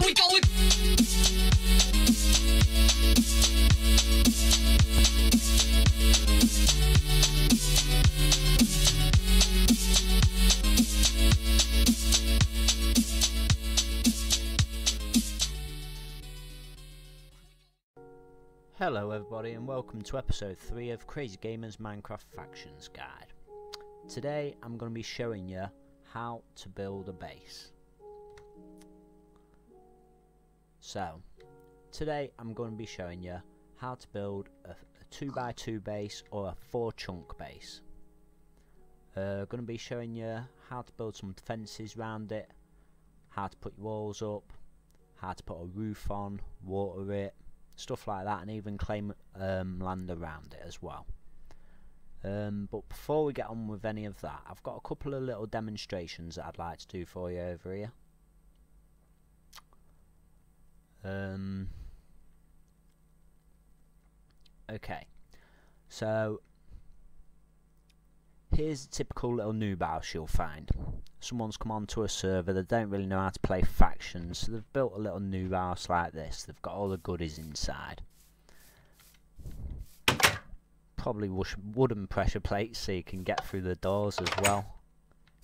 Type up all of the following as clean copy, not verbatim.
we going? Hello everybody and welcome to episode 3 of Crazy Gamer's Minecraft Factions Guide. Today I'm going to be showing you how to build a base. So, today I'm going to be showing you how to build a 2x2 base or a 4 chunk base. Going to be showing you how to build some fences around it, how to put your walls up, how to put a roof on, water it, stuff like that, and even claim land around it as well. But before we get on with any of that, I've got a couple of little demonstrations that I'd like to do for you over here. Okay, so here's a typical little noob house you'll find. Someone's come onto a server, they don't really know how to play factions, so they've built a little noob house like this. They've got all the goodies inside. Probably wooden pressure plates so you can get through the doors as well.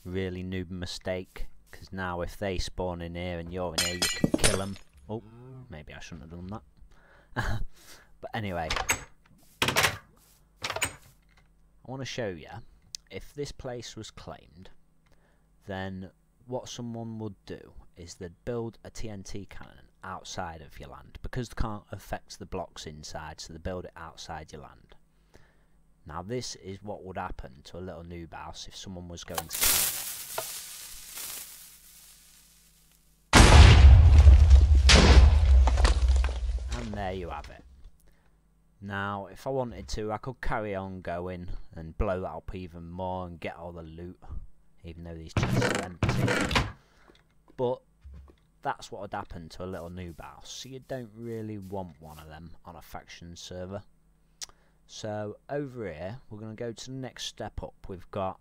Really noob mistake, because now if they spawn in here and you're in here, you can kill them. Oh, maybe I shouldn't have done that. But anyway, I want to show you, if this place was claimed, then what someone would do is they'd build a TNT cannon outside of your land, because it can't affect the blocks inside, so they build it outside your land. Now this is what would happen to a little noob house if someone was going to claim it. And there you have it. Now if I wanted to, I could carry on going and blow that up even more and get all the loot, even though these chests are empty. But that's what would happen to a little noob house, so you don't really want one of them on a faction server. So over here we're going to go to the next step up. We've got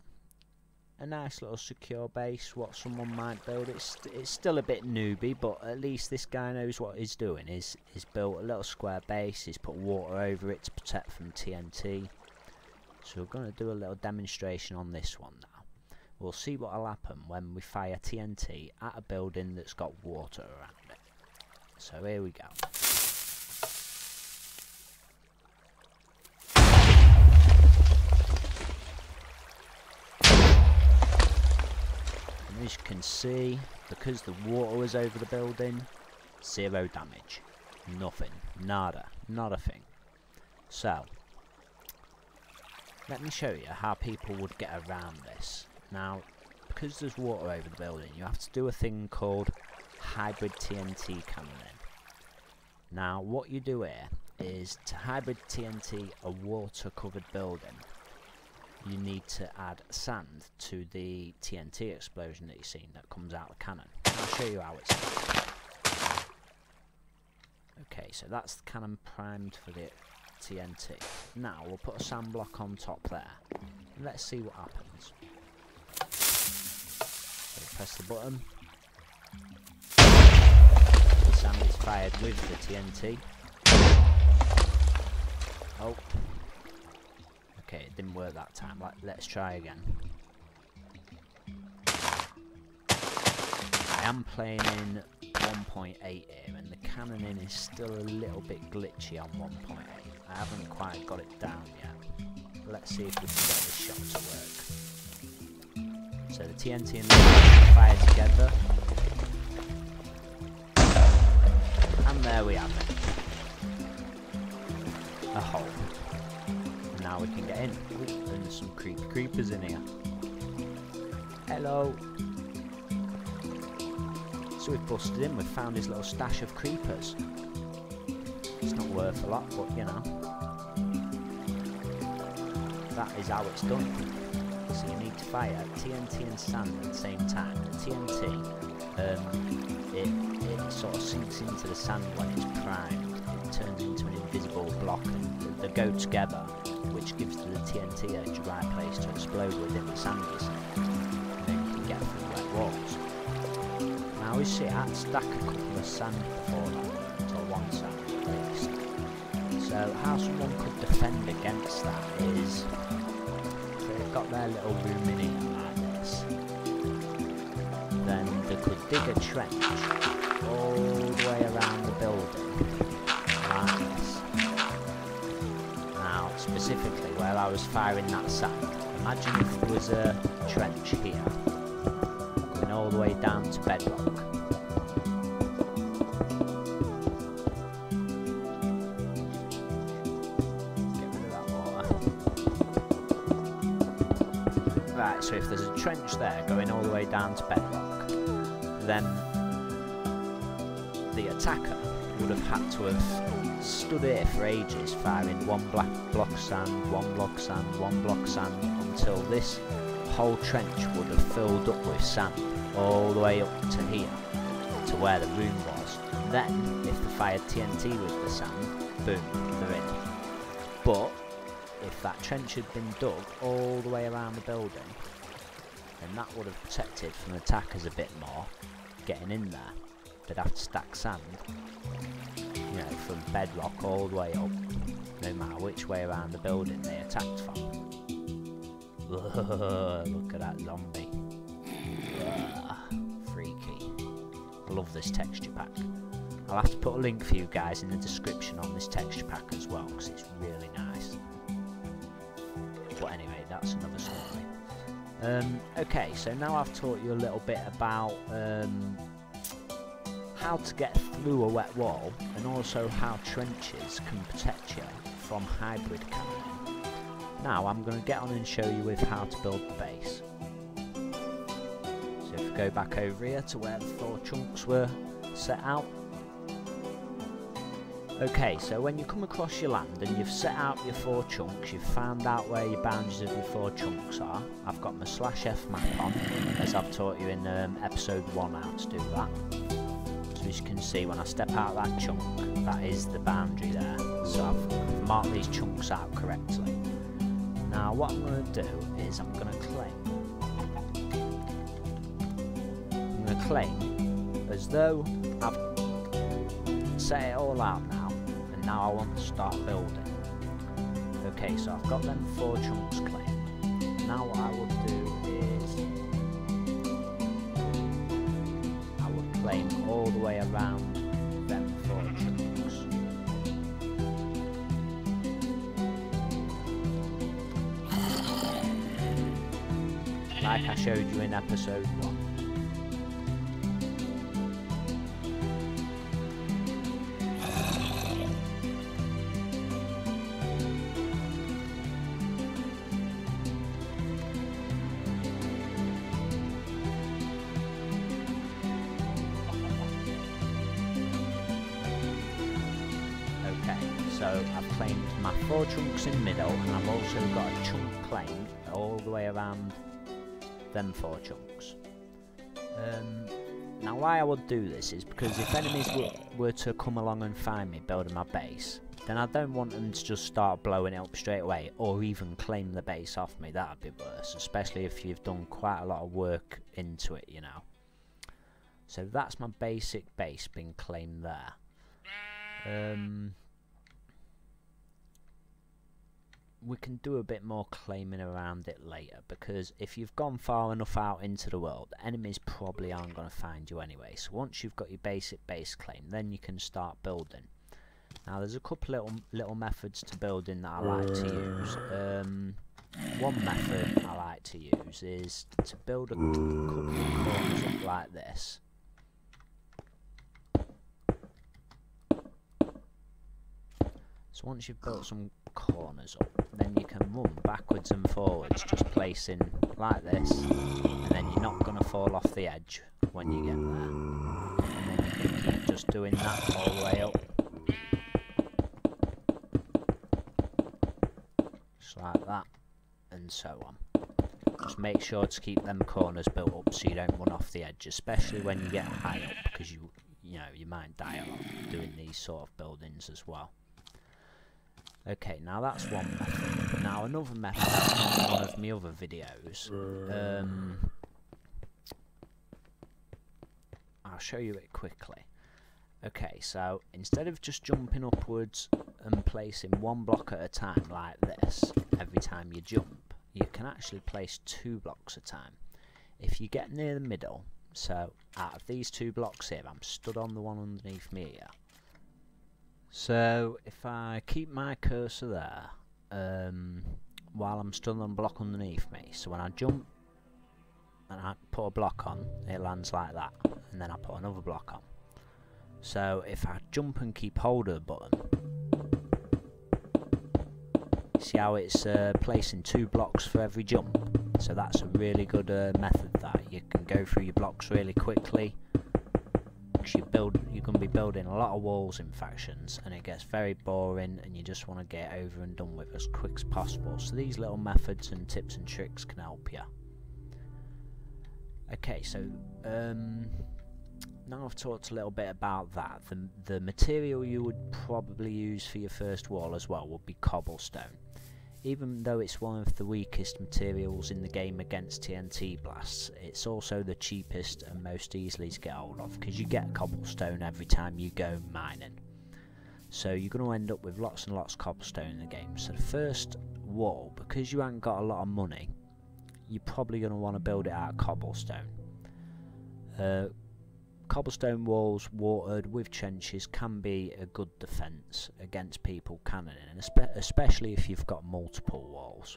a nice little secure base, what someone might build. It's still a bit newbie, but at least this guy knows what he's doing. He's built a little square base, he's put water over it to protect from TNT. So we're going to do a little demonstration on this one now. We'll see what will happen when we fire TNT at a building that's got water around it. So here we go. And as you can see, because the water was over the building, 0 damage. Nothing. Nada. Not a thing. So, let me show you how people would get around this. Now, because there's water over the building, you have to do a thing called hybrid TNT cannoning. Now, what you do here is to hybrid TNT a water-covered building, you need to add sand to the TNT explosion that you've seen that comes out of the cannon. I'll show you how it's done. Okay, so that's the cannon primed for the TNT. Now, we'll put a sand block on top there. And let's see what happens. Press the button. The sand is fired with the TNT. Oh. Okay, it didn't work that time. Let's try again. I am playing in 1.8 here, and the cannoning is still a little bit glitchy on 1.8. I haven't quite got it down yet. Let's see if we can get this shot to work. So the TNT and the fire together, and there we have it. A hole. Now we can get in. Ooh, there's some creepy creepers in here. Hello. So we've busted in. We've found his little stash of creepers. It's not worth a lot, but you know, that is how it's done. So you need to fire TNT and sand at the same time. The TNT, it sort of sinks into the sand when it's primed. It turns into an invisible block, and they go together, which gives the TNT a dry place to explode within the sand, you see. And then you can get through wet walls. Now Now we see I had to stack a couple of sand before that, or one sand at least. So how someone could defend against that is, so they've got their little room in here like this. Then they could dig a trench all the way around the building like this. Now specifically where I was firing that sand, imagine if there was a trench here going all the way down to bedrock. Get rid of that water. Right, so if there's a trench there going all the way down to bedrock, then the attacker would have had to have stood here for ages firing one block of sand, one block of sand, one block of sand, until this whole trench would have filled up with sand all the way up to here, to where the room was. And then, if they fired TNT with the sand, boom, they're in. But, if that trench had been dug all the way around the building, then that would have protected from attackers a bit more getting in there. They'd have to stack sand, you know, from bedrock all the way up, no matter which way around the building they attacked from. Look at that zombie. Freaky. I love this texture pack. I'll have to put a link for you guys in the description on this texture pack as well, because it's really nice. But anyway, that's another story. Okay, so now I've taught you a little bit about how to get through a wet wall, and also how trenches can protect you from hybrid cannon. Now I'm going to get on and show you with how to build the base. So if we go back over here to where the 4 chunks were set out. Okay, so when you come across your land and you've set out your 4 chunks, you've found out where your boundaries of your 4 chunks are. I've got my /F map on, as I've taught you in episode 1 how to do that. So as you can see, when I step out that chunk, that is the boundary there. So I've marked these chunks out correctly. Now what I'm going to do is I'm going to claim as though I've set it all out now, and now I want to start building. Okay, so I've got them 4 chunks claimed. Now what I would do is I would claim all the way around them 4 chunks. Like I showed you in episode 1. So I've claimed my 4 chunks in the middle, and I've also got a chunk claimed all the way around them 4 chunks. Now why I would do this is because if enemies were to come along and find me building my base, then I don't want them to just start blowing it up straight away, or even claim the base off me. That'd be worse, especially if you've done quite a lot of work into it, you know. So that's my basic base being claimed there. We can do a bit more claiming around it later, because if you've gone far enough out into the world, the enemies probably aren't going to find you anyway. So once you've got your basic base claim, then you can start building. Now there's a couple little methods to building that I like to use. One method I like to use is to build a couple of corners up like this. So once you've built some corners up, then you can run backwards and forwards, just placing like this, and then you're not going to fall off the edge when you get there. And then you can keep just doing that all the way up, just like that, and so on. Just make sure to keep them corners built up so you don't run off the edge, especially when you get high up, because you know you might die a lot doing these sort of buildings as well. Okay, now that's one method. Now another method that's in one of my other videos. I'll show you it quickly. Okay, so instead of just jumping upwards and placing one block at a time like this every time you jump, you can actually place 2 blocks at a time. If you get near the middle, so out of these 2 blocks here, I'm stood on the one underneath me here. So if I keep my cursor there, while I'm stood on the block underneath me, so when I jump and I put a block on, it lands like that, and then I put another block on. So if I jump and keep hold of the button, see how it's placing 2 blocks for every jump. So that's a really good method that you can go through your blocks really quickly, because you're going to be building a lot of walls in factions, and it gets very boring and you just want to get over and done with as quick as possible. So these little methods and tips and tricks can help you. Okay, so now I've talked a little bit about that. The material you would probably use for your first wall as well would be cobblestone. Even though it's one of the weakest materials in the game against TNT blasts, it's also the cheapest and most easily to get hold of, because you get cobblestone every time you go mining. So you're going to end up with lots and lots of cobblestone in the game. So the first wall, because you haven't got a lot of money, you're probably going to want to build it out of cobblestone. Cobblestone walls watered with trenches can be a good defence against people cannoning, especially if you've got multiple walls.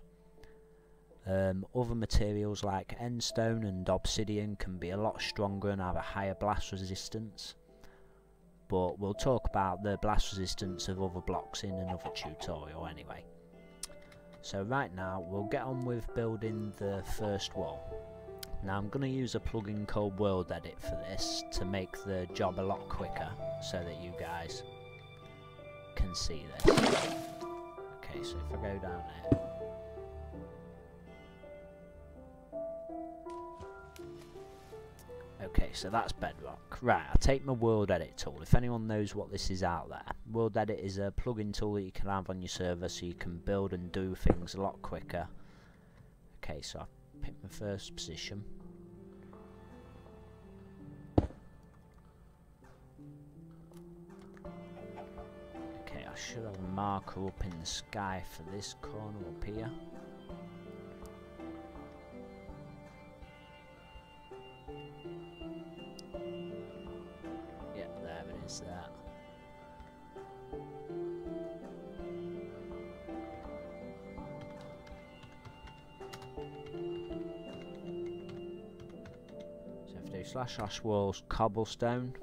Other materials like endstone and obsidian can be a lot stronger and have a higher blast resistance, but we'll talk about the blast resistance of other blocks in another tutorial anyway. So right now we'll get on with building the first wall. Now I'm going to use a plugin called World Edit for this to make the job a lot quicker so that you guys can see this. Okay, so if I go down here, okay, so that's bedrock. Right, I'll take my World Edit tool. If anyone knows what this is out there, World Edit is a plugin tool that you can have on your server so you can build and do things a lot quicker. Okay, so I've picked my first position. Okay, I should have a marker up in the sky for this corner up here. Yep, there it is there. // walls cobblestone,